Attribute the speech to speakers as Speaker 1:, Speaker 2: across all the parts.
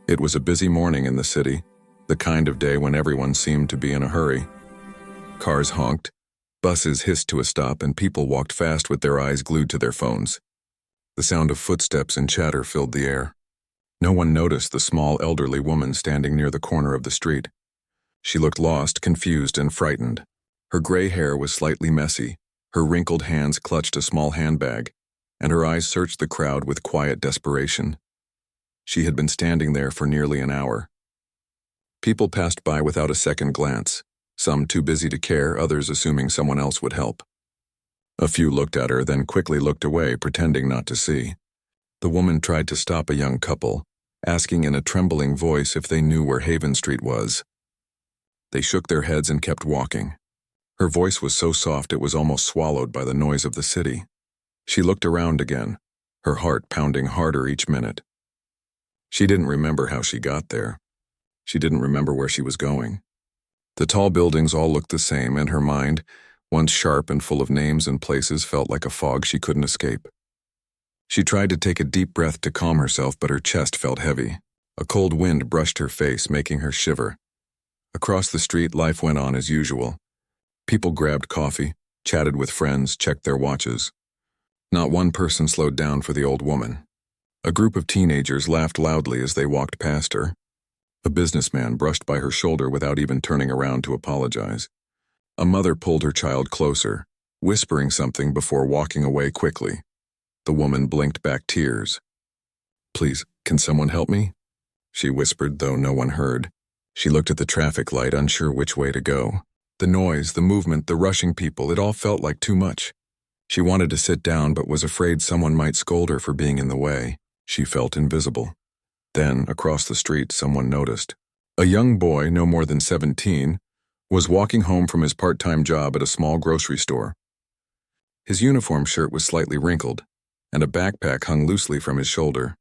Speaker 1: It was a busy morning in the city, the kind of day when everyone seemed to be in a hurry. Cars honked, buses hissed to a stop, and people walked fast with their eyes glued to their phones. The sound of footsteps and chatter filled the air. No one noticed the small elderly woman standing near the corner of the street. She looked lost, confused, and frightened. Her gray hair was slightly messy, her wrinkled hands clutched a small handbag, and her eyes searched the crowd with quiet desperation. She had been standing there for nearly an hour. People passed by without a second glance, some too busy to care, others assuming someone else would help. A few looked at her, then quickly looked away, pretending not to see. The woman tried to stop a young couple, asking in a trembling voice if they knew where Haven Street was. They shook their heads and kept walking. Her voice was so soft it was almost swallowed by the noise of the city. She looked around again, her heart pounding harder each minute. She didn't remember how she got there. She didn't remember where she was going. The tall buildings all looked the same, and her mind, once sharp and full of names and places, felt like a fog she couldn't escape. She tried to take a deep breath to calm herself, but her chest felt heavy. A cold wind brushed her face, making her shiver. Across the street, life went on as usual. People grabbed coffee, chatted with friends, checked their watches. Not one person slowed down for the old woman. A group of teenagers laughed loudly as they walked past her. A businessman brushed by her shoulder without even turning around to apologize. A mother pulled her child closer, whispering something before walking away quickly. The woman blinked back tears. "Please, can someone help me?" she whispered, though no one heard. She looked at the traffic light, unsure which way to go. The noise, the movement, the rushing people, it all felt like too much. She wanted to sit down, but was afraid someone might scold her for being in the way. She felt invisible. Then, across the street, someone noticed. A young boy, no more than 17, was walking home from his part-time job at a small grocery store. His uniform shirt was slightly wrinkled, and a backpack hung loosely from his shoulder.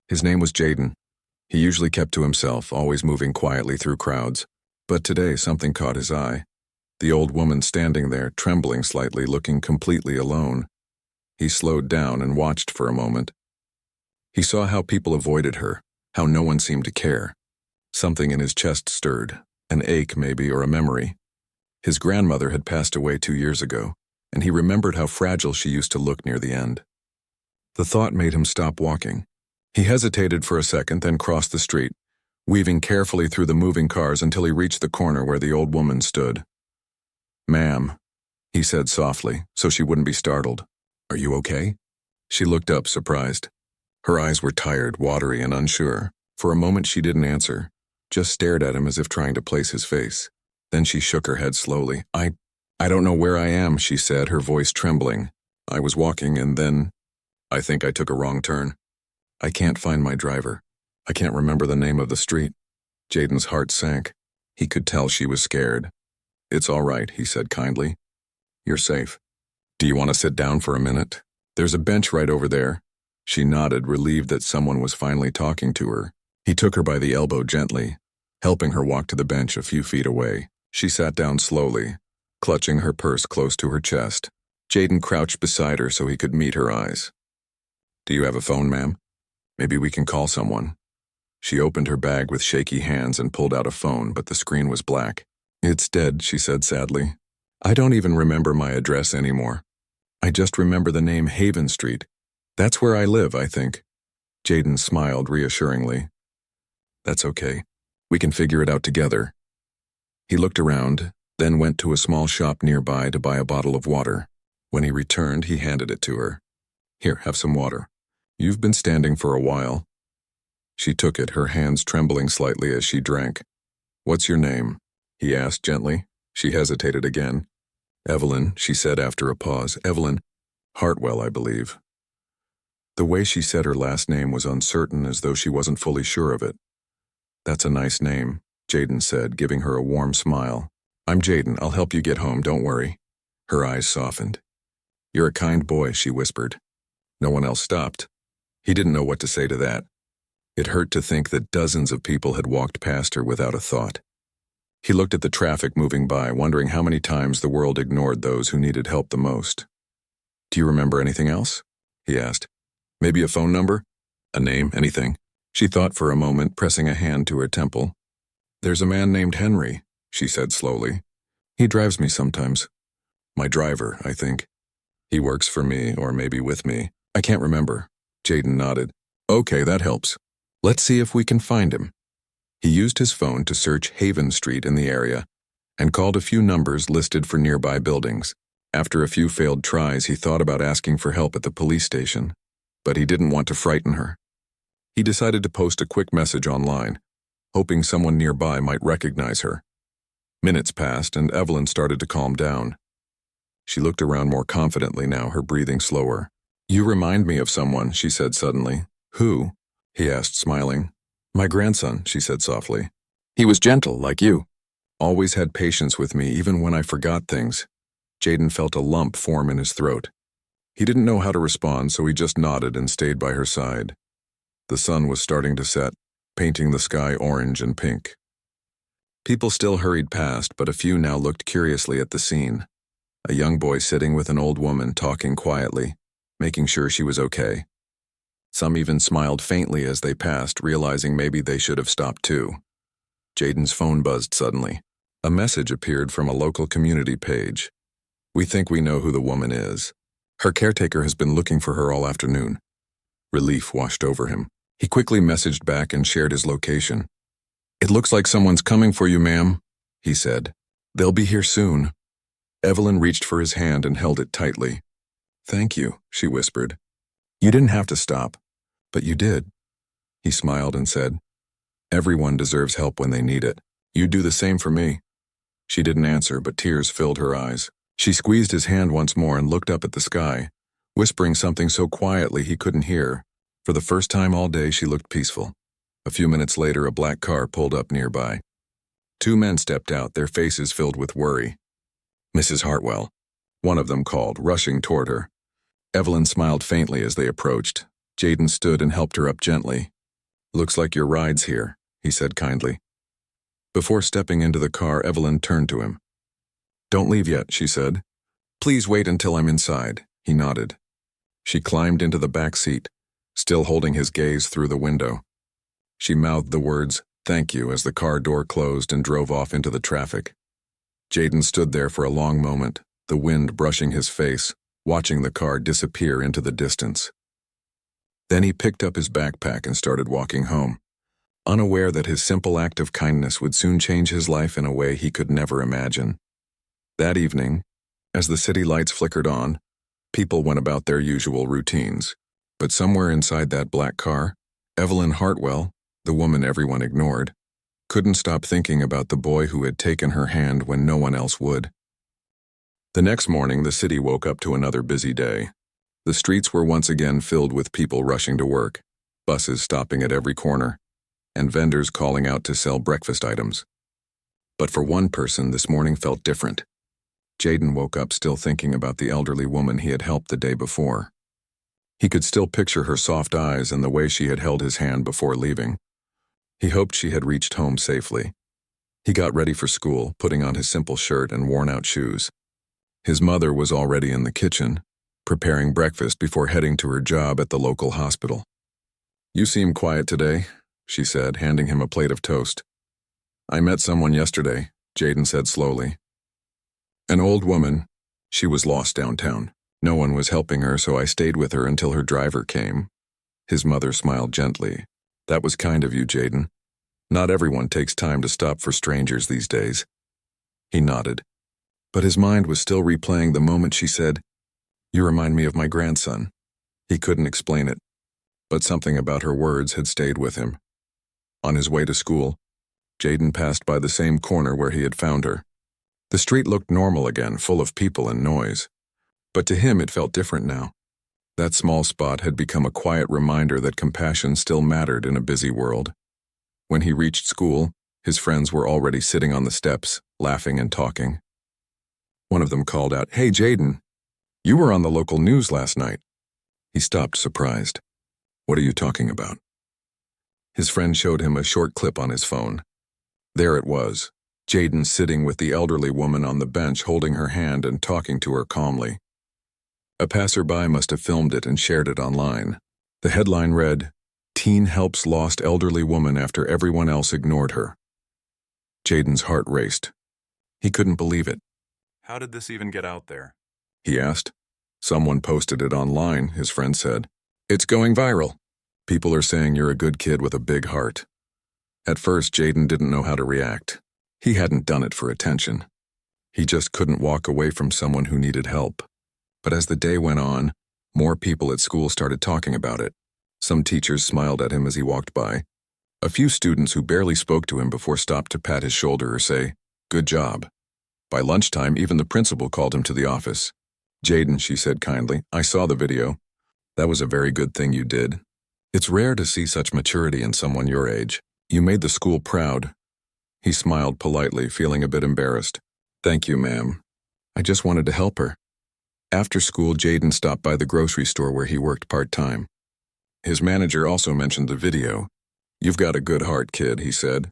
Speaker 1: His name was Jaden. He usually kept to himself, always moving quietly through crowds. But today something caught his eye. The old woman standing there, trembling slightly, looking completely alone. He slowed down and watched for a moment. He saw how people avoided her, how no one seemed to care. Something in his chest stirred, an ache maybe, or a memory. His grandmother had passed away 2 years ago, and he remembered how fragile she used to look near the end. The thought made him stop walking. He hesitated for a second, then crossed the street, weaving carefully through the moving cars until he reached the corner where the old woman stood. "Ma'am," he said softly, so she wouldn't be startled. "Are you okay?" She looked up, surprised. Her eyes were tired, watery, and unsure. For a moment she didn't answer, just stared at him as if trying to place his face. Then she shook her head slowly. I don't know where I am," she said, her voice trembling. "I was walking and then I think I took a wrong turn. I can't find my driver. I can't remember the name of the street." Jaden's heart sank. He could tell she was scared. "It's all right," he said kindly. "You're safe. Do you want to sit down for a minute? There's a bench right over there." She nodded, relieved that someone was finally talking to her. He took her by the elbow gently, helping her walk to the bench a few feet away. She sat down slowly, clutching her purse close to her chest. Jaden crouched beside her so he could meet her eyes. "Do you have a phone, ma'am? Maybe we can call someone." She opened her bag with shaky hands and pulled out a phone, but the screen was black. "It's dead," she said sadly. "I don't even remember my address anymore. I just remember the name Haven Street. That's where I live, I think." Jaden smiled reassuringly. "That's okay. We can figure it out together." He looked around, then went to a small shop nearby to buy a bottle of water. When he returned, he handed it to her. "Here, have some water. You've been standing for a while." She took it, her hands trembling slightly as she drank. "What's your name?" he asked gently. She hesitated again. "Evelyn," she said after a pause. "Evelyn Hartwell, I believe." The way she said her last name was uncertain, as though she wasn't fully sure of it. "That's a nice name," Jaden said, giving her a warm smile. "I'm Jaden. I'll help you get home, don't worry." Her eyes softened. "You're a kind boy," she whispered. No one else stopped. He didn't know what to say to that. It hurt to think that dozens of people had walked past her without a thought. He looked at the traffic moving by, wondering how many times the world ignored those who needed help the most. "Do you remember anything else?" he asked. "Maybe a phone number? A name? Anything?" She thought for a moment, pressing a hand to her temple. "There's a man named Henry," she said slowly. "He drives me sometimes. My driver, I think. He works for me, or maybe with me. I can't remember." Jaden nodded. "Okay, that helps. Let's see if we can find him." He used his phone to search Haven Street in the area and called a few numbers listed for nearby buildings. After a few failed tries, he thought about asking for help at the police station, but he didn't want to frighten her. He decided to post a quick message online, hoping someone nearby might recognize her. Minutes passed, and Evelyn started to calm down. She looked around more confidently now, her breathing slower. "You remind me of someone," she said suddenly. "Who?" he asked, smiling. "My grandson," she said softly. "He was gentle, like you. Always had patience with me, even when I forgot things." Jaden felt a lump form in his throat. He didn't know how to respond, so he just nodded and stayed by her side. The sun was starting to set, painting the sky orange and pink. People still hurried past, but a few now looked curiously at the scene. A young boy sitting with an old woman talking quietly, making sure she was okay. Some even smiled faintly as they passed, realizing maybe they should have stopped too. Jaden's phone buzzed suddenly. A message appeared from a local community page. "We think we know who the woman is. Her caretaker has been looking for her all afternoon." Relief washed over him. He quickly messaged back and shared his location. "It looks like someone's coming for you, ma'am," he said. "They'll be here soon." Evelyn reached for his hand and held it tightly. "Thank you," she whispered. "You didn't have to stop, but you did." He smiled and said, "Everyone deserves help when they need it. You do the same for me." She didn't answer, but tears filled her eyes. She squeezed his hand once more and looked up at the sky, whispering something so quietly he couldn't hear. For the first time all day, she looked peaceful. A few minutes later, a black car pulled up nearby. Two men stepped out, their faces filled with worry. "Mrs. Hartwell," one of them called, rushing toward her. Evelyn smiled faintly as they approached. Jaden stood and helped her up gently. "Looks like your ride's here," he said kindly. Before stepping into the car, Evelyn turned to him. "Don't leave yet," she said. "Please wait until I'm inside." He nodded. She climbed into the back seat, still holding his gaze through the window. She mouthed the words, "Thank you," as the car door closed and drove off into the traffic. Jaden stood there for a long moment, the wind brushing his face, watching the car disappear into the distance. Then he picked up his backpack and started walking home, unaware that his simple act of kindness would soon change his life in a way he could never imagine. That evening, as the city lights flickered on, people went about their usual routines. But somewhere inside that black car, Evelyn Hartwell, the woman everyone ignored, couldn't stop thinking about the boy who had taken her hand when no one else would. The next morning, the city woke up to another busy day. The streets were once again filled with people rushing to work, buses stopping at every corner, and vendors calling out to sell breakfast items. But for one person, this morning felt different. Jaden woke up still thinking about the elderly woman he had helped the day before. He could still picture her soft eyes and the way she had held his hand before leaving. He hoped she had reached home safely. He got ready for school, putting on his simple shirt and worn-out shoes. His mother was already in the kitchen, preparing breakfast before heading to her job at the local hospital. "You seem quiet today," she said, handing him a plate of toast. "I met someone yesterday," Jaden said slowly. "An old woman. She was lost downtown. No one was helping her, so I stayed with her until her driver came." His mother smiled gently. "That was kind of you, Jaden. Not everyone takes time to stop for strangers these days." He nodded. But his mind was still replaying the moment she said, "You remind me of my grandson." He couldn't explain it, but something about her words had stayed with him. On his way to school, Jaden passed by the same corner where he had found her. The street looked normal again, full of people and noise. But to him it felt different now. That small spot had become a quiet reminder that compassion still mattered in a busy world. When he reached school, his friends were already sitting on the steps, laughing and talking. One of them called out, "Hey, Jaden, you were on the local news last night." He stopped, surprised. "What are you talking about?" His friend showed him a short clip on his phone. There it was, Jaden sitting with the elderly woman on the bench, holding her hand and talking to her calmly. A passerby must have filmed it and shared it online. The headline read, Teen helps lost elderly woman after everyone else ignored her. Jaden's heart raced. He couldn't believe it. How did this even get out there? He asked. Someone posted it online, his friend said. It's going viral. People are saying you're a good kid with a big heart. At first, Jaden didn't know how to react. He hadn't done it for attention. He just couldn't walk away from someone who needed help. But as the day went on, more people at school started talking about it. Some teachers smiled at him as he walked by. A few students who barely spoke to him before stopped to pat his shoulder or say, "Good job." By lunchtime, even the principal called him to the office. "Jaden," she said kindly, "I saw the video. That was a very good thing you did. It's rare to see such maturity in someone your age. You made the school proud." He smiled politely, feeling a bit embarrassed. "Thank you, ma'am. I just wanted to help her." After school, Jaden stopped by the grocery store where he worked part-time. His manager also mentioned the video. "You've got a good heart, kid," he said.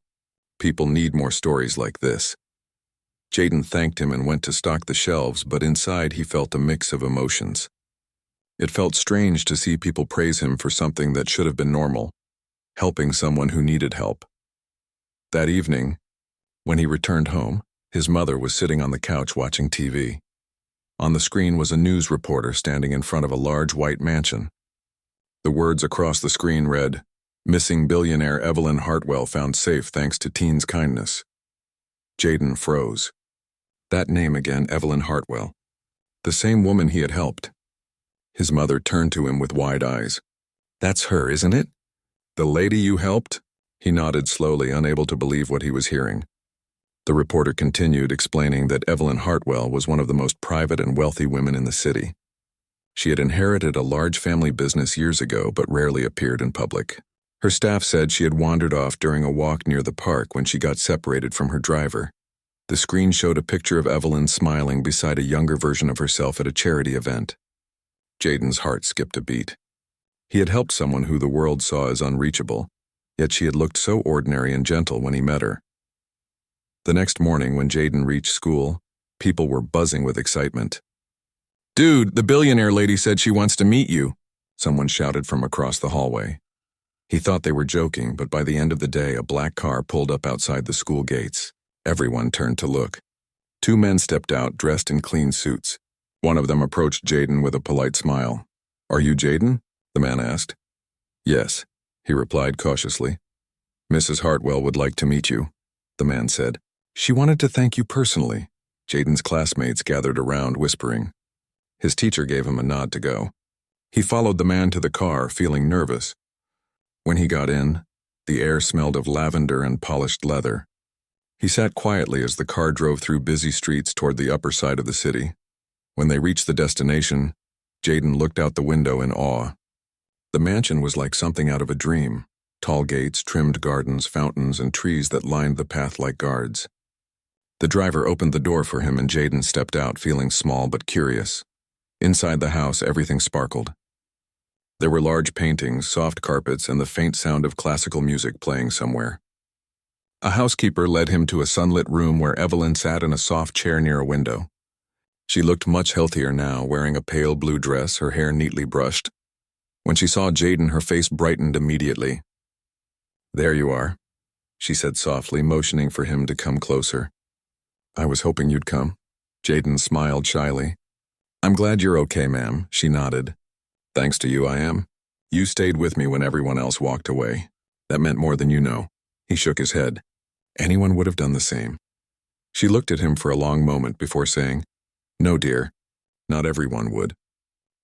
Speaker 1: "People need more stories like this." Jaden thanked him and went to stock the shelves, but inside he felt a mix of emotions. It felt strange to see people praise him for something that should have been normal, helping someone who needed help. That evening, when he returned home, his mother was sitting on the couch watching TV. On the screen was a news reporter standing in front of a large white mansion. The words across the screen read, "Missing billionaire Evelyn Hartwell found safe thanks to teen's kindness." Jaden froze. That name again, Evelyn Hartwell. The same woman he had helped. His mother turned to him with wide eyes. "That's her, isn't it? The lady you helped?" He nodded slowly, unable to believe what he was hearing. The reporter continued, explaining that Evelyn Hartwell was one of the most private and wealthy women in the city. She had inherited a large family business years ago, but rarely appeared in public. Her staff said she had wandered off during a walk near the park when she got separated from her driver. The screen showed a picture of Evelyn smiling beside a younger version of herself at a charity event. Jaden's heart skipped a beat. He had helped someone who the world saw as unreachable, yet she had looked so ordinary and gentle when he met her. The next morning, when Jaden reached school, people were buzzing with excitement. "Dude, the billionaire lady said she wants to meet you," someone shouted from across the hallway. He thought they were joking, but by the end of the day, a black car pulled up outside the school gates. Everyone turned to look. Two men stepped out, dressed in clean suits. One of them approached Jaden with a polite smile. "Are you Jaden?" the man asked. "Yes," he replied cautiously. "Mrs. Hartwell would like to meet you," the man said. "She wanted to thank you personally." Jaden's classmates gathered around, whispering. His teacher gave him a nod to go. He followed the man to the car, feeling nervous. When he got in, the air smelled of lavender and polished leather. He sat quietly as the car drove through busy streets toward the upper side of the city. When they reached the destination, Jaden looked out the window in awe. The mansion was like something out of a dream. Tall gates, trimmed gardens, fountains, and trees that lined the path like guards. The driver opened the door for him and Jaden stepped out, feeling small but curious. Inside the house, everything sparkled. There were large paintings, soft carpets, and the faint sound of classical music playing somewhere. A housekeeper led him to a sunlit room where Evelyn sat in a soft chair near a window. She looked much healthier now, wearing a pale blue dress, her hair neatly brushed. When she saw Jaden, her face brightened immediately. "There you are," she said softly, motioning for him to come closer. "I was hoping you'd come." Jaden smiled shyly. "I'm glad you're okay, ma'am," she nodded. "Thanks to you, I am. You stayed with me when everyone else walked away. That meant more than you know." He shook his head. "Anyone would have done the same." She looked at him for a long moment before saying, "No, dear, not everyone would.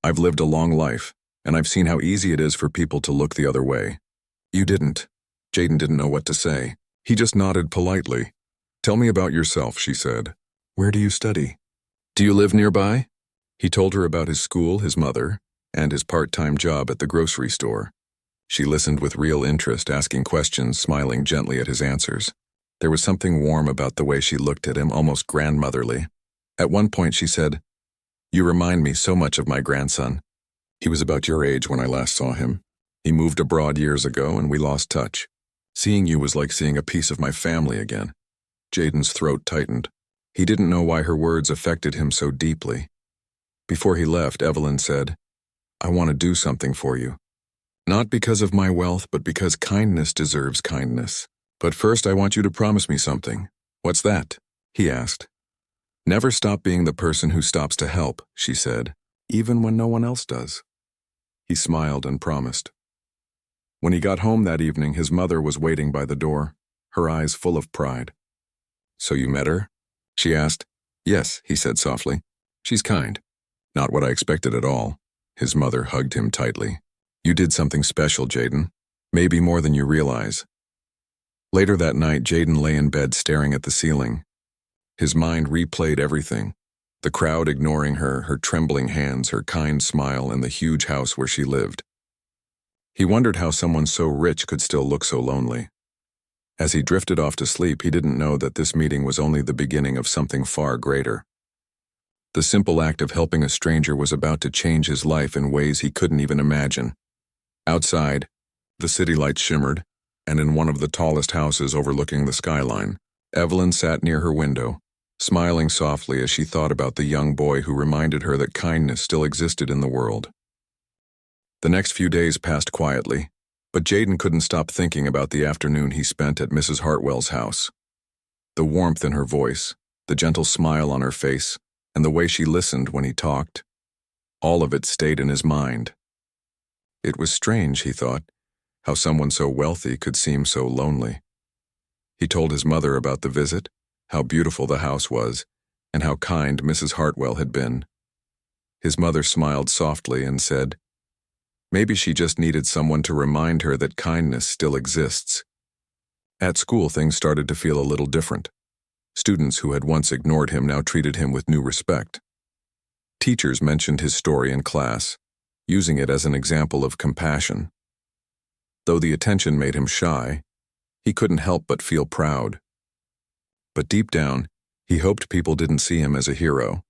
Speaker 1: I've lived a long life, and I've seen how easy it is for people to look the other way." "You didn't." Jaden didn't know what to say. He just nodded politely. "Tell me about yourself," she said. "Where do you study? Do you live nearby?" He told her about his school, his mother, and his part-time job at the grocery store. She listened with real interest, asking questions, smiling gently at his answers. There was something warm about the way she looked at him, almost grandmotherly. At one point she said, "You remind me so much of my grandson. He was about your age when I last saw him. He moved abroad years ago and we lost touch. Seeing you was like seeing a piece of my family again." Jaden's throat tightened. He didn't know why her words affected him so deeply. Before he left, Evelyn said, "I want to do something for you." Not because of my wealth, but because kindness deserves kindness. But first I want you to promise me something. What's that? He asked. Never stop being the person who stops to help, she said, even when no one else does. He smiled and promised. When he got home that evening, his mother was waiting by the door, her eyes full of pride. So you met her? She asked. Yes, he said softly. She's kind. Not what I expected at all. His mother hugged him tightly. You did something special, Jaden. Maybe more than you realize. Later that night, Jaden lay in bed staring at the ceiling. His mind replayed everything. The crowd ignoring her, her trembling hands, her kind smile, and the huge house where she lived. He wondered how someone so rich could still look so lonely. As he drifted off to sleep, he didn't know that this meeting was only the beginning of something far greater. The simple act of helping a stranger was about to change his life in ways he couldn't even imagine. Outside, the city lights shimmered, and in one of the tallest houses overlooking the skyline, Evelyn sat near her window, smiling softly as she thought about the young boy who reminded her that kindness still existed in the world. The next few days passed quietly, but Jaden couldn't stop thinking about the afternoon he spent at Mrs. Hartwell's house. The warmth in her voice, the gentle smile on her face, and the way she listened when he talked, all of it stayed in his mind. It was strange, he thought, how someone so wealthy could seem so lonely. He told his mother about the visit, how beautiful the house was, and how kind Mrs. Hartwell had been. His mother smiled softly and said, maybe she just needed someone to remind her that kindness still exists. At school, things started to feel a little different. Students who had once ignored him now treated him with new respect. Teachers mentioned his story in class, using it as an example of compassion. Though the attention made him shy, he couldn't help but feel proud. But deep down, he hoped people didn't see him as a hero.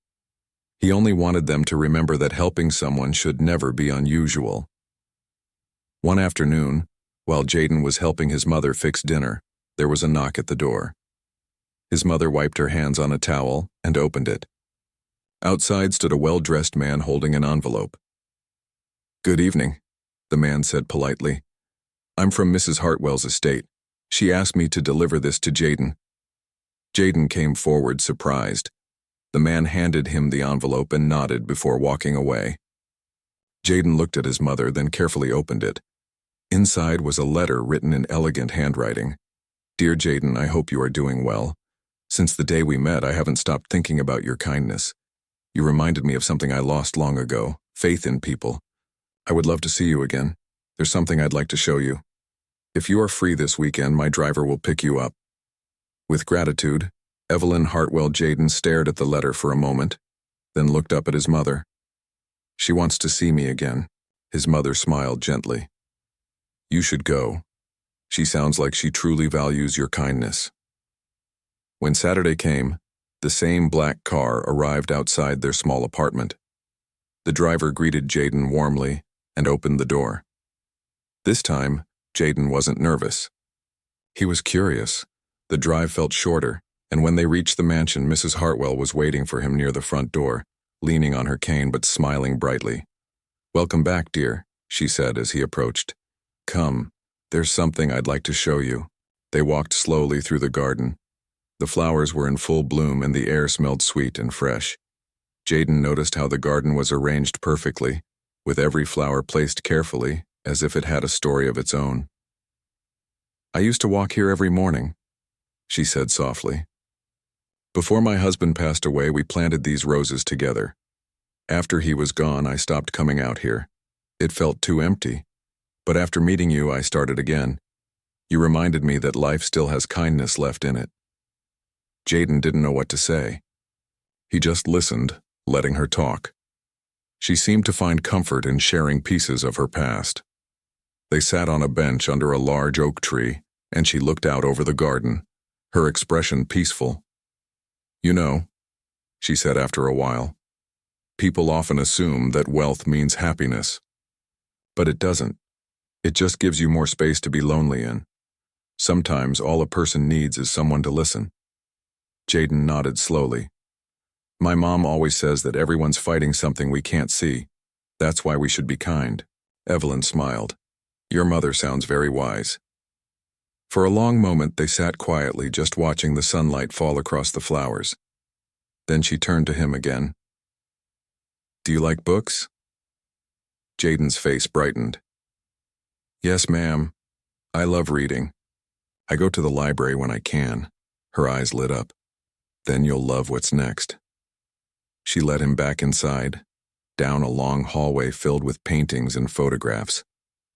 Speaker 1: He only wanted them to remember that helping someone should never be unusual. One afternoon, while Jaden was helping his mother fix dinner, there was a knock at the door. His mother wiped her hands on a towel and opened it. Outside stood a well-dressed man holding an envelope. Good evening, the man said politely. I'm from Mrs. Hartwell's estate. She asked me to deliver this to Jaden. Jaden came forward surprised. The man handed him the envelope and nodded before walking away. Jaden looked at his mother, then carefully opened it. Inside was a letter written in elegant handwriting. Dear Jaden, I hope you are doing well. Since the day we met, I haven't stopped thinking about your kindness. You reminded me of something I lost long ago, faith in people. I would love to see you again. There's something I'd like to show you. If you are free this weekend, my driver will pick you up. With gratitude, Evelyn Hartwell Jaden stared at the letter for a moment, then looked up at his mother. She wants to see me again. His mother smiled gently. You should go. She sounds like she truly values your kindness. When Saturday came, the same black car arrived outside their small apartment. The driver greeted Jaden warmly and opened the door. This time, Jaden wasn't nervous. He was curious. The drive felt shorter, and when they reached the mansion, Mrs. Hartwell was waiting for him near the front door, leaning on her cane but smiling brightly. Welcome back, dear, she said as he approached. Come, there's something I'd like to show you. They walked slowly through the garden. The flowers were in full bloom and the air smelled sweet and fresh. Jaden noticed how the garden was arranged perfectly, with every flower placed carefully, as if it had a story of its own. I used to walk here every morning, she said softly. Before my husband passed away, we planted these roses together. After he was gone, I stopped coming out here. It felt too empty. But after meeting you, I started again. You reminded me that life still has kindness left in it. Jaden didn't know what to say. He just listened, letting her talk. She seemed to find comfort in sharing pieces of her past. They sat on a bench under a large oak tree, and she looked out over the garden, her expression peaceful. You know, she said after a while, people often assume that wealth means happiness. But it doesn't. It just gives you more space to be lonely in. Sometimes all a person needs is someone to listen. Jaden nodded slowly. My mom always says that everyone's fighting something we can't see. That's why we should be kind. Evelyn smiled. Your mother sounds very wise. For a long moment they sat quietly, just watching the sunlight fall across the flowers. Then she turned to him again. Do you like books? Jaden's face brightened. Yes, ma'am. I love reading. I go to the library when I can. Her eyes lit up. Then you'll love what's next. She led him back inside, down a long hallway filled with paintings and photographs.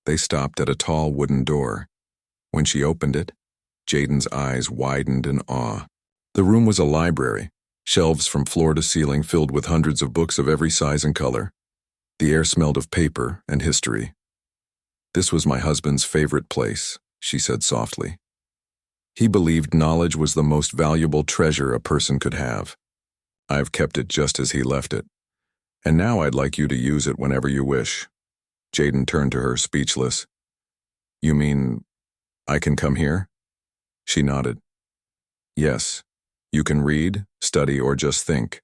Speaker 1: They stopped at a tall wooden door. When she opened it, Jaden's eyes widened in awe. The room was a library, shelves from floor to ceiling filled with hundreds of books of every size and color. The air smelled of paper and history. This was my husband's favorite place, she said softly. He believed knowledge was the most valuable treasure a person could have. I've kept it just as he left it. And now I'd like you to use it whenever you wish. Jaden turned to her, speechless. You mean I can come here? She nodded. Yes. You can read, study, or just think.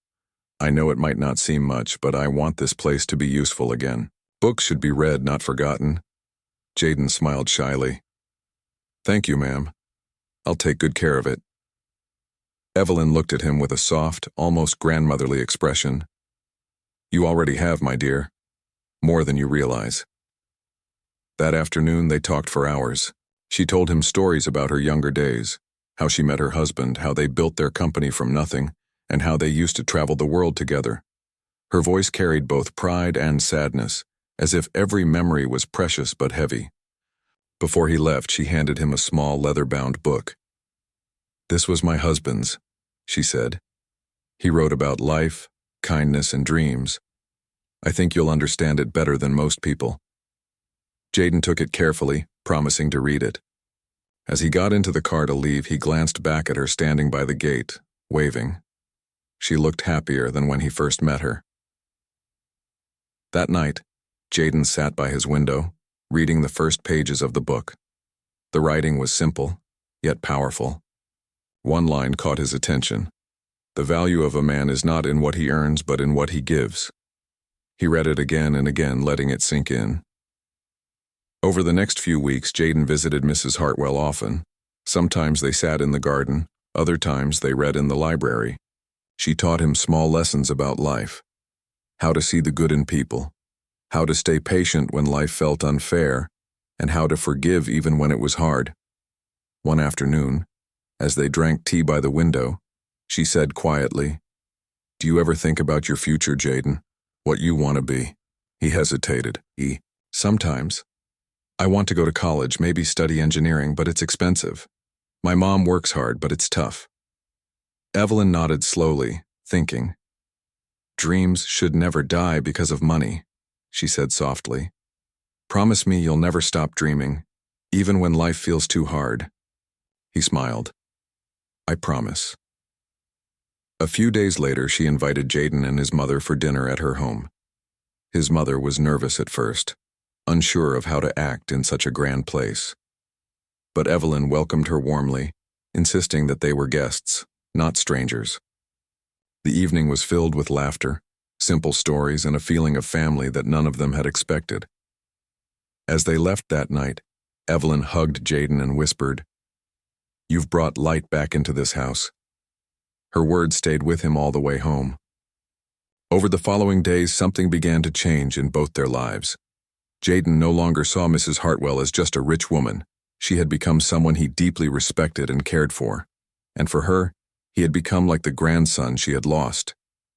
Speaker 1: I know it might not seem much, but I want this place to be useful again. Books should be read, not forgotten. Jaden smiled shyly. Thank you, ma'am. I'll take good care of it. Evelyn looked at him with a soft, almost grandmotherly expression. You already have, my dear. More than you realize. That afternoon they talked for hours. She told him stories about her younger days, how she met her husband, how they built their company from nothing, and how they used to travel the world together. Her voice carried both pride and sadness, as if every memory was precious but heavy. Before he left, she handed him a small leather-bound book. This was my husband's, she said. He wrote about life, kindness, and dreams. I think you'll understand it better than most people. Jaden took it carefully, promising to read it. As he got into the car to leave, he glanced back at her standing by the gate, waving. She looked happier than when he first met her. That night, Jaden sat by his window, reading the first pages of the book. The writing was simple, yet powerful. One line caught his attention. The value of a man is not in what he earns, but in what he gives. He read it again and again, letting it sink in. Over the next few weeks, Jaden visited Mrs. Hartwell often. Sometimes they sat in the garden, other times they read in the library. She taught him small lessons about life. How to see the good in people, how to stay patient when life felt unfair, and how to forgive even when it was hard. One afternoon, as they drank tea by the window, she said quietly, Do you ever think about your future, Jaden? What you want to be? He hesitated. Sometimes. I want to go to college, maybe study engineering, but it's expensive. My mom works hard, but it's tough. Evelyn nodded slowly, thinking. Dreams should never die because of money, she said softly. Promise me you'll never stop dreaming, even when life feels too hard. He smiled. I promise. A few days later, she invited Jaden and his mother for dinner at her home. His mother was nervous at first, unsure of how to act in such a grand place. But Evelyn welcomed her warmly, insisting that they were guests, not strangers. The evening was filled with laughter, simple stories, and a feeling of family that none of them had expected. As they left that night, Evelyn hugged Jaden and whispered, You've brought light back into this house. Her words stayed with him all the way home. Over the following days, something began to change in both their lives. Jaden no longer saw Mrs. Hartwell as just a rich woman. She had become someone he deeply respected and cared for. And for her, he had become like the grandson she had lost.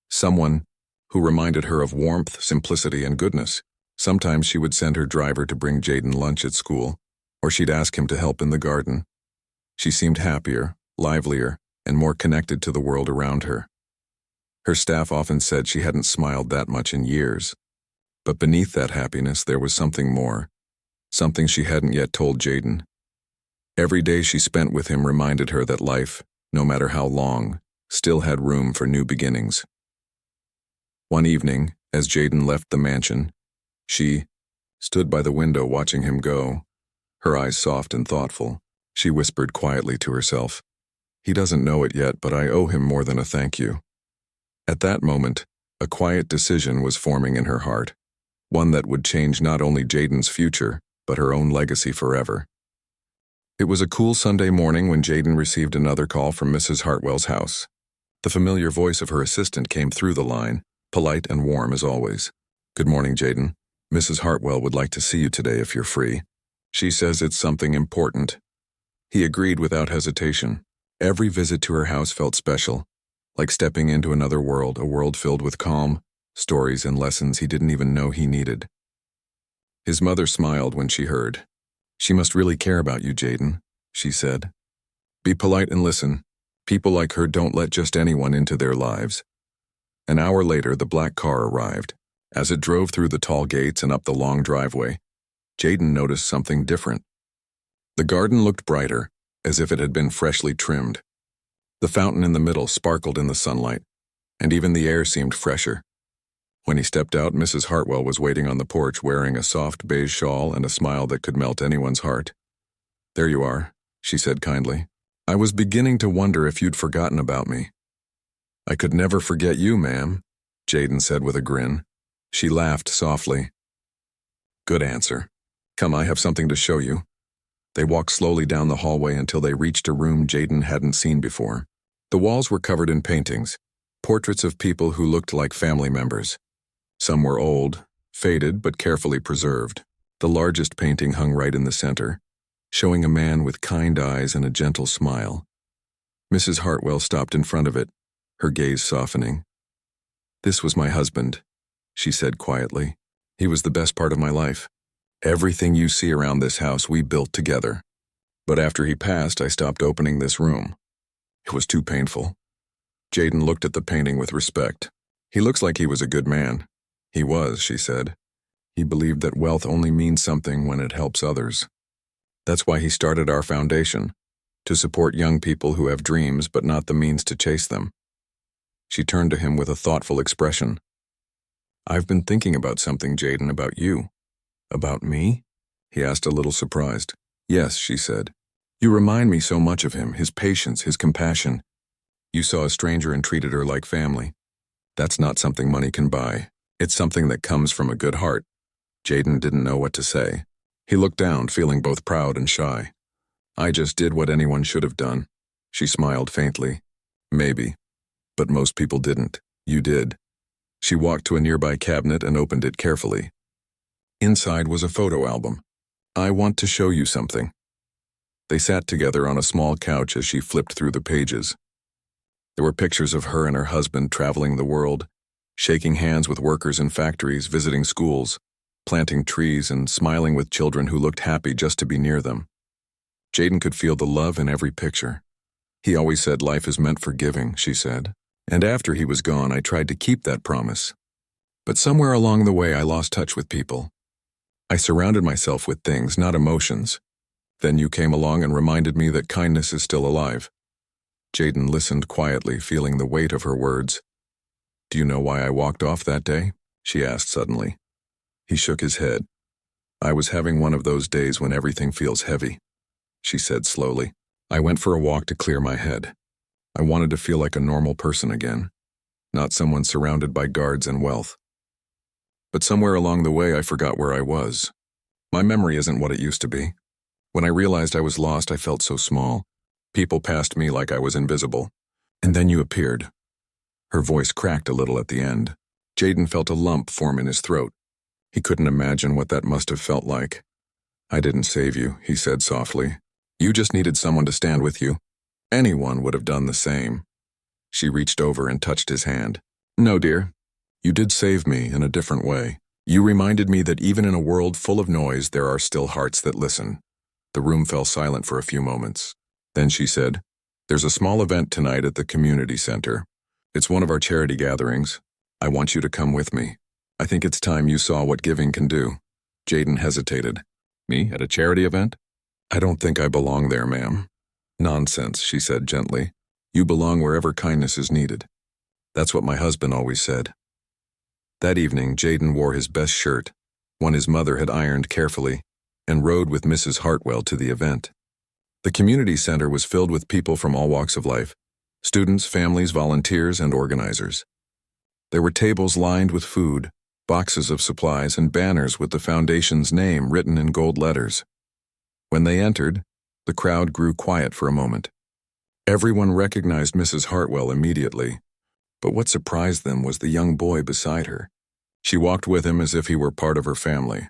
Speaker 1: Someone who reminded her of warmth, simplicity, and goodness. Sometimes she would send her driver to bring Jaden lunch at school, or she'd ask him to help in the garden. She seemed happier, livelier, and more connected to the world around her. Her staff often said she hadn't smiled that much in years. But beneath that happiness, there was something more, something she hadn't yet told Jaden. Every day she spent with him reminded her that life, no matter how long, still had room for new beginnings. One evening, as Jaden left the mansion, she stood by the window watching him go, her eyes soft and thoughtful. She whispered quietly to herself, He doesn't know it yet, but I owe him more than a thank you. At that moment, a quiet decision was forming in her heart, one that would change not only Jaden's future, but her own legacy forever. It was a cool Sunday morning when Jaden received another call from Mrs. Hartwell's house. The familiar voice of her assistant came through the line, polite and warm as always. "Good morning, Jaden. Mrs. Hartwell would like to see you today if you're free. She says it's something important." He agreed without hesitation. Every visit to her house felt special, like stepping into another world, a world filled with calm, stories and lessons he didn't even know he needed. His mother smiled when she heard. "She must really care about you, Jaden," she said. "Be polite and listen. People like her don't let just anyone into their lives." An hour later, the black car arrived. As it drove through the tall gates and up the long driveway, Jaden noticed something different. The garden looked brighter, as if it had been freshly trimmed. The fountain in the middle sparkled in the sunlight, and even the air seemed fresher. When he stepped out, Mrs. Hartwell was waiting on the porch wearing a soft beige shawl and a smile that could melt anyone's heart. "There you are," she said kindly. "I was beginning to wonder if you'd forgotten about me." "I could never forget you, ma'am," Jaden said with a grin. She laughed softly. "Good answer. Come, I have something to show you." They walked slowly down the hallway until they reached a room Jaden hadn't seen before. The walls were covered in paintings, portraits of people who looked like family members. Some were old, faded, but carefully preserved. The largest painting hung right in the center, showing a man with kind eyes and a gentle smile. Mrs. Hartwell stopped in front of it, her gaze softening. "This was my husband," she said quietly. "He was the best part of my life. Everything you see around this house we built together. But after he passed, I stopped opening this room. It was too painful." Jaden looked at the painting with respect. "He looks like he was a good man." "He was," she said. "He believed that wealth only means something when it helps others. That's why he started our foundation, to support young people who have dreams but not the means to chase them." She turned to him with a thoughtful expression. "I've been thinking about something, Jaden, about you." "About me?" he asked, a little surprised. "Yes," she said. "You remind me so much of him, his patience, his compassion. You saw a stranger and treated her like family. That's not something money can buy. It's something that comes from a good heart." Jaden didn't know what to say. He looked down, feeling both proud and shy. "I just did what anyone should have done." She smiled faintly. "Maybe. But most people didn't. You did." She walked to a nearby cabinet and opened it carefully. Inside was a photo album. "I want to show you something." They sat together on a small couch as she flipped through the pages. There were pictures of her and her husband traveling the world, shaking hands with workers in factories, visiting schools, planting trees, and smiling with children who looked happy just to be near them. Jaden could feel the love in every picture. "He always said life is meant for giving," she said. "And after he was gone, I tried to keep that promise. But somewhere along the way, I lost touch with people. I surrounded myself with things, not emotions. Then you came along and reminded me that kindness is still alive." Jaden listened quietly, feeling the weight of her words. "Do you know why I walked off that day?" she asked suddenly. He shook his head. "I was having one of those days when everything feels heavy," she said slowly. "I went for a walk to clear my head. I wanted to feel like a normal person again, not someone surrounded by guards and wealth. But somewhere along the way, I forgot where I was. My memory isn't what it used to be. When I realized I was lost, I felt so small. People passed me like I was invisible. And then you appeared." Her voice cracked a little at the end. Jaden felt a lump form in his throat. He couldn't imagine what that must have felt like. "I didn't save you," he said softly. "You just needed someone to stand with you. Anyone would have done the same." She reached over and touched his hand. "No, dear. You did save me in a different way. You reminded me that even in a world full of noise, there are still hearts that listen." The room fell silent for a few moments. Then she said, "There's a small event tonight at the community center. It's one of our charity gatherings. I want you to come with me. I think it's time you saw what giving can do." Jaden hesitated. "Me, at a charity event? I don't think I belong there, ma'am." "Nonsense," she said gently. "You belong wherever kindness is needed. That's what my husband always said." That evening, Jaden wore his best shirt, one his mother had ironed carefully, and rode with Mrs. Hartwell to the event. The community center was filled with people from all walks of life: students, families, volunteers, and organizers. There were tables lined with food, boxes of supplies and banners with the foundation's name written in gold letters. When they entered, the crowd grew quiet for a moment. Everyone recognized Mrs. Hartwell immediately, but what surprised them was the young boy beside her. She walked with him as if he were part of her family.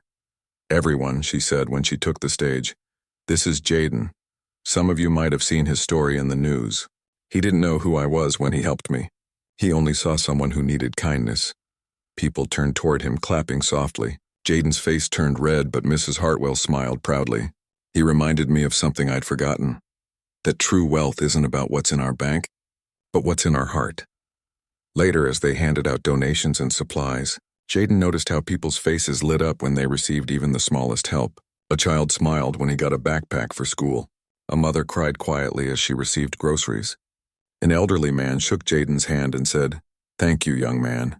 Speaker 1: "Everyone," she said when she took the stage, "this is Jaden. Some of you might have seen his story in the news. He didn't know who I was when he helped me. He only saw someone who needed kindness." People turned toward him, clapping softly. Jaden's face turned red, but Mrs. Hartwell smiled proudly. "He reminded me of something I'd forgotten. That true wealth isn't about what's in our bank, but what's in our heart." Later, as they handed out donations and supplies, Jaden noticed how people's faces lit up when they received even the smallest help. A child smiled when he got a backpack for school. A mother cried quietly as she received groceries. An elderly man shook Jaden's hand and said, "Thank you, young man.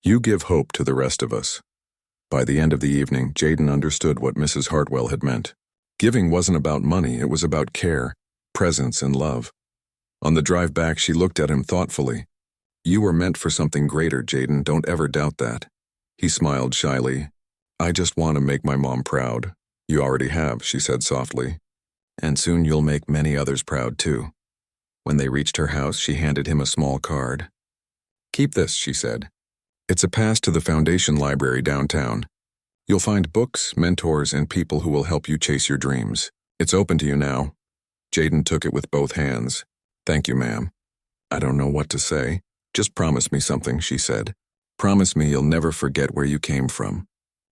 Speaker 1: You give hope to the rest of us." By the end of the evening, Jaden understood what Mrs. Hartwell had meant. Giving wasn't about money, it was about care, presence, and love. On the drive back, she looked at him thoughtfully. "You were meant for something greater, Jaden. Don't ever doubt that." He smiled shyly. "I just want to make my mom proud." "You already have," she said softly. "And soon you'll make many others proud, too." When they reached her house, she handed him a small card. "Keep this," she said. "It's a pass to the Foundation Library downtown. You'll find books, mentors, and people who will help you chase your dreams. It's open to you now." Jaden took it with both hands. "Thank you, ma'am." "I don't know what to say. Just promise me something," she said. "Promise me you'll never forget where you came from.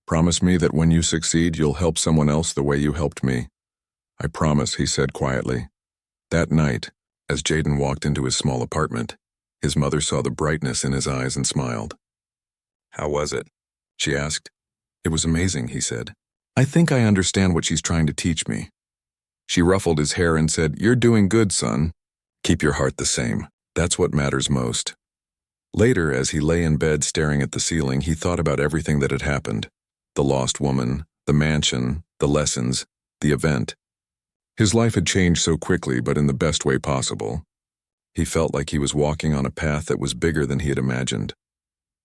Speaker 1: Promise me that when you succeed, you'll help someone else the way you helped me." "I promise," he said quietly. That night, as Jaden walked into his small apartment, his mother saw the brightness in his eyes and smiled. "How was it?" she asked. "It was amazing," he said. "I think I understand what she's trying to teach me." She ruffled his hair and said, "You're doing good, son. Keep your heart the same. That's what matters most." Later, as he lay in bed staring at the ceiling, he thought about everything that had happened. The lost woman, the mansion, the lessons, the event. His life had changed so quickly, but in the best way possible. He felt like he was walking on a path that was bigger than he had imagined.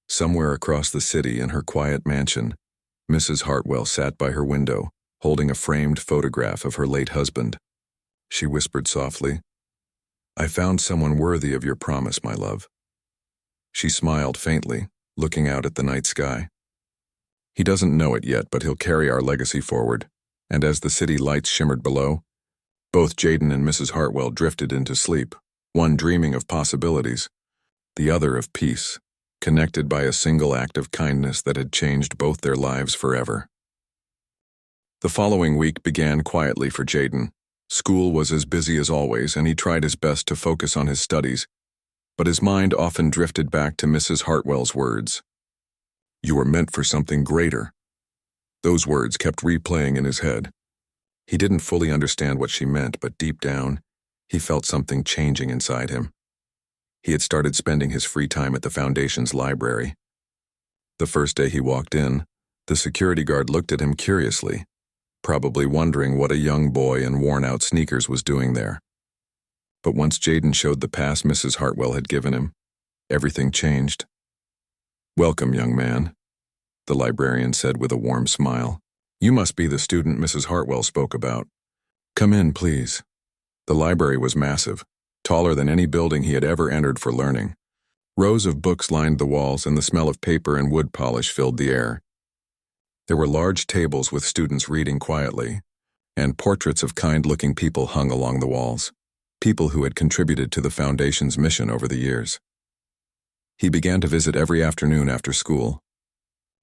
Speaker 1: Somewhere across the city, in her quiet mansion, Mrs. Hartwell sat by her window, holding a framed photograph of her late husband. She whispered softly, "I found someone worthy of your promise, my love." She smiled faintly, looking out at the night sky. "He doesn't know it yet, but he'll carry our legacy forward." And as the city lights shimmered below, both Jaden and Mrs. Hartwell drifted into sleep, one dreaming of possibilities, the other of peace, connected by a single act of kindness that had changed both their lives forever. The following week began quietly for Jaden. School was as busy as always, and he tried his best to focus on his studies, but his mind often drifted back to Mrs. Hartwell's words. "You were meant for something greater." Those words kept replaying in his head. He didn't fully understand what she meant, but deep down, he felt something changing inside him. He had started spending his free time at the Foundation's library. The first day he walked in, the security guard looked at him curiously, probably wondering what a young boy in worn-out sneakers was doing there. But once Jaden showed the pass Mrs. Hartwell had given him, everything changed. "Welcome, young man," the librarian said with a warm smile. "You must be the student Mrs. Hartwell spoke about. Come in, please." The library was massive, taller than any building he had ever entered for learning. Rows of books lined the walls, and the smell of paper and wood polish filled the air. There were large tables with students reading quietly, and portraits of kind-looking people hung along the walls, people who had contributed to the Foundation's mission over the years. He began to visit every afternoon after school.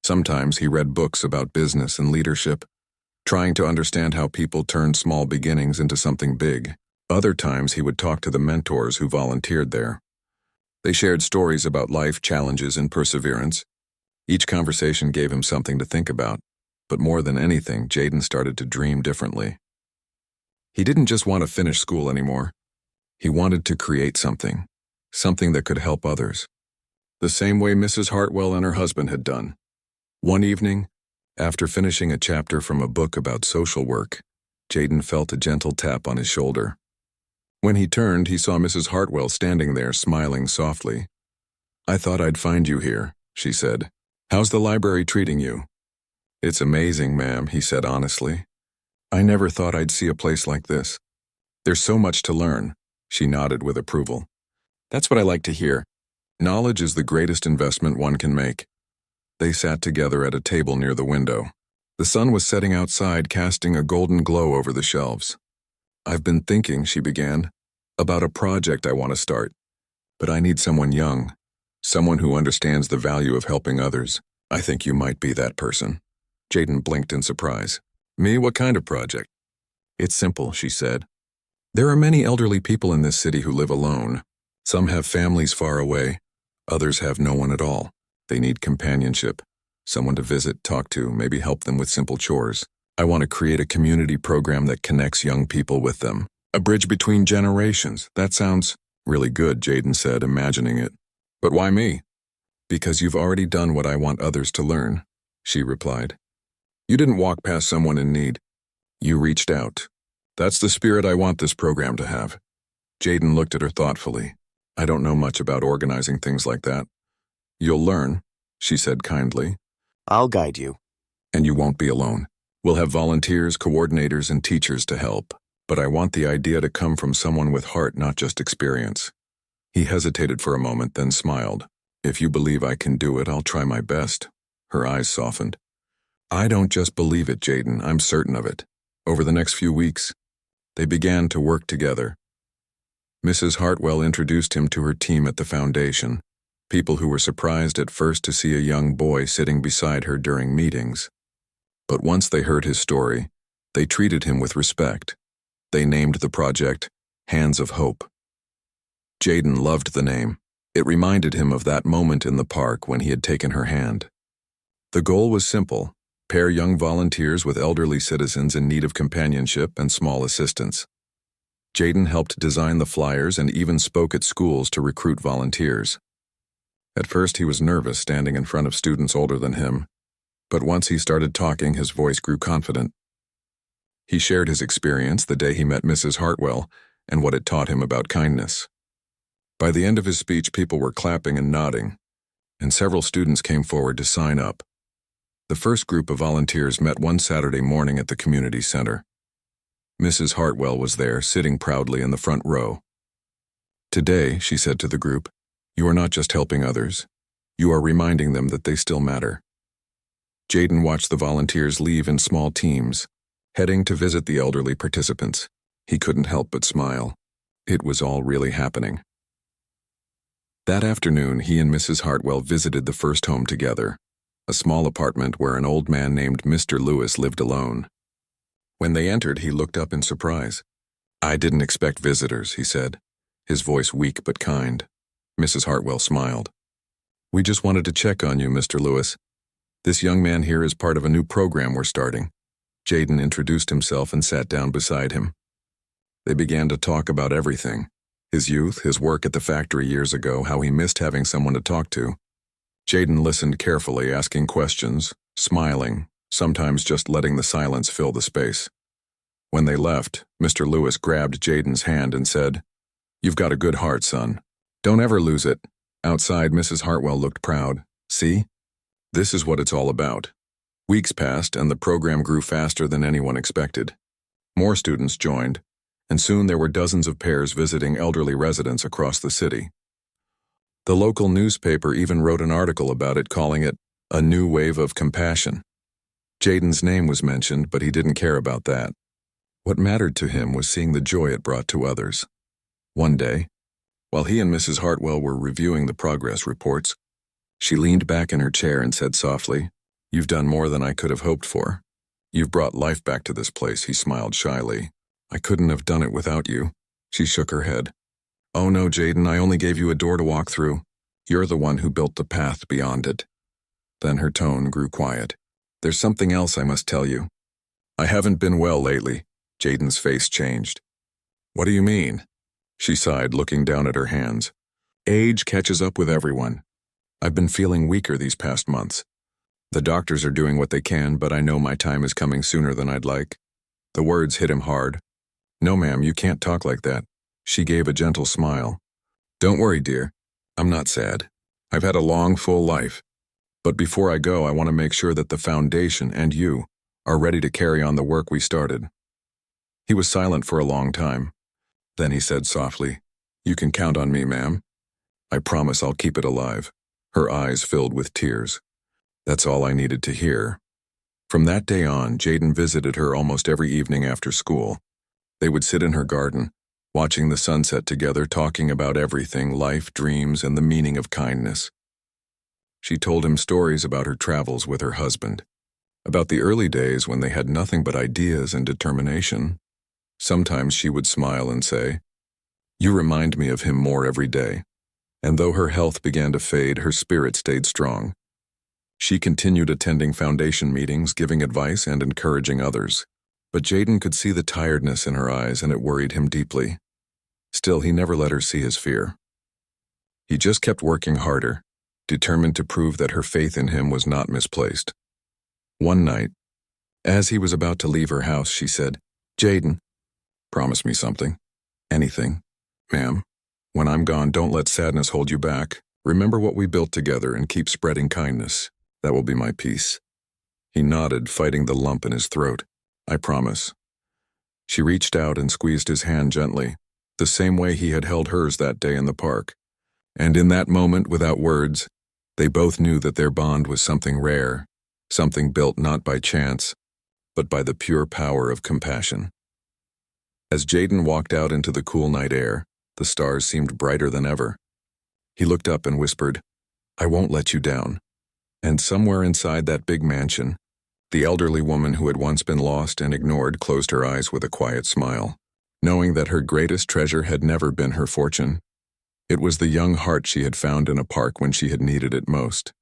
Speaker 1: Sometimes he read books about business and leadership, trying to understand how people turn small beginnings into something big. Other times he would talk to the mentors who volunteered there. They shared stories about life challenges and perseverance. Each conversation gave him something to think about, but more than anything, Jaden started to dream differently. He didn't just want to finish school anymore. He wanted to create something that could help others, the same way Mrs. Hartwell and her husband had done. One evening, after finishing a chapter from a book about social work, Jaden felt a gentle tap on his shoulder. When he turned, he saw Mrs. Hartwell standing there, smiling softly. "I thought I'd find you here," she said. How's the library treating you? It's amazing, ma'am, he said honestly. I never thought I'd see a place like this. There's so much to learn. She nodded with approval. That's what I like to hear. Knowledge is the greatest investment one can make. They sat together at a table near the window. The sun was setting outside, casting a golden glow over the shelves. I've been thinking, she began, about a project I want to start. But I need someone young, someone who understands the value of helping others. I think you might be that person. Jaden blinked in surprise. Me? What kind of project? It's simple, she said. There are many elderly people in this city who live alone. Some have families far away. Others have no one at all. They need companionship, someone to visit, talk to, maybe help them with simple chores. I want to create a community program that connects young people with them. A bridge between generations. That sounds really good, Jaden said, imagining it. But why me? Because you've already done what I want others to learn, she replied. You didn't walk past someone in need. You reached out. That's the spirit I want this program to have. Jaden looked at her thoughtfully. I don't know much about organizing things like that. You'll learn, she said kindly.
Speaker 2: I'll guide you.
Speaker 1: And you won't be alone. We'll have volunteers, coordinators, and teachers to help. But I want the idea to come from someone with heart, not just experience. He hesitated for a moment, then smiled. If you believe I can do it, I'll try my best. Her eyes softened. I don't just believe it, Jaden. I'm certain of it. Over the next few weeks, they began to work together. Mrs. Hartwell introduced him to her team at the foundation, people who were surprised at first to see a young boy sitting beside her during meetings. But once they heard his story, they treated him with respect. They named the project Hands of Hope. Jaden loved the name. It reminded him of that moment in the park when he had taken her hand. The goal was simple: pair young volunteers with elderly citizens in need of companionship and small assistance. Jaden helped design the flyers and even spoke at schools to recruit volunteers. At first he was nervous standing in front of students older than him, but once he started talking, his voice grew confident. He shared his experience the day he met Mrs. Hartwell and what it taught him about kindness. By the end of his speech, people were clapping and nodding, and several students came forward to sign up. The first group of volunteers met one Saturday morning at the community center. Mrs. Hartwell was there, sitting proudly in the front row. Today, she said to the group, you are not just helping others. You are reminding them that they still matter. Jaden watched the volunteers leave in small teams, heading to visit the elderly participants. He couldn't help but smile. It was all really happening. That afternoon, he and Mrs. Hartwell visited the first home together, a small apartment where an old man named Mr. Lewis lived alone. When they entered, he looked up in surprise. I didn't expect visitors, he said, his voice weak but kind. Mrs. Hartwell smiled. We just wanted to check on you, Mr. Lewis. This young man here is part of a new program we're starting. Jaden introduced himself and sat down beside him. They began to talk about everything. His youth, his work at the factory years ago, how he missed having someone to talk to. Jaden listened carefully, asking questions, smiling, sometimes just letting the silence fill the space. When they left, Mr. Lewis grabbed Jaden's hand and said, You've got a good heart, son. Don't ever lose it. Outside, Mrs. Hartwell looked proud. See? This is what it's all about. Weeks passed, and the program grew faster than anyone expected. More students joined, and soon there were dozens of pairs visiting elderly residents across the city. The local newspaper even wrote an article about it, calling it a new wave of compassion. Jaden's name was mentioned, but he didn't care about that. What mattered to him was seeing the joy it brought to others. One day, while he and Mrs. Hartwell were reviewing the progress reports, she leaned back in her chair and said softly, You've done more than I could have hoped for. You've brought life back to this place, he smiled shyly. I couldn't have done it without you. She shook her head. Oh no, Jaden, I only gave you a door to walk through. You're the one who built the path beyond it. Then her tone grew quiet. There's something else I must tell you. I haven't been well lately. Jaden's face changed. What do you mean? She sighed, looking down at her hands. Age catches up with everyone. I've been feeling weaker these past months. The doctors are doing what they can, but I know my time is coming sooner than I'd like. The words hit him hard. No, ma'am, you can't talk like that. She gave a gentle smile. Don't worry, dear. I'm not sad. I've had a long, full life. But before I go, I want to make sure that the foundation and you are ready to carry on the work we started." He was silent for a long time. Then he said softly, "You can count on me, ma'am. I promise I'll keep it alive." Her eyes filled with tears. That's all I needed to hear. From that day on, Jaden visited her almost every evening after school. They would sit in her garden, watching the sunset together, talking about everything, life, dreams, and the meaning of kindness. She told him stories about her travels with her husband, about the early days when they had nothing but ideas and determination. Sometimes she would smile and say, "You remind me of him more every day." And though her health began to fade, her spirit stayed strong. She continued attending foundation meetings, giving advice and encouraging others. But Jaden could see the tiredness in her eyes, and it worried him deeply. Still, he never let her see his fear. He just kept working harder, determined to prove that her faith in him was not misplaced. One night, as he was about to leave her house, she said, "Jaden, promise me something. Anything. Ma'am, when I'm gone, don't let sadness hold you back. Remember what we built together and keep spreading kindness. That will be my peace." He nodded, fighting the lump in his throat. "I promise." She reached out and squeezed his hand gently, the same way he had held hers that day in the park. And in that moment, without words, they both knew that their bond was something rare, something built not by chance, but by the pure power of compassion. As Jaden walked out into the cool night air, the stars seemed brighter than ever. He looked up and whispered, "I won't let you down." And somewhere inside that big mansion, the elderly woman who had once been lost and ignored closed her eyes with a quiet smile, knowing that her greatest treasure had never been her fortune. It was the young heart she had found in a park when she had needed it most.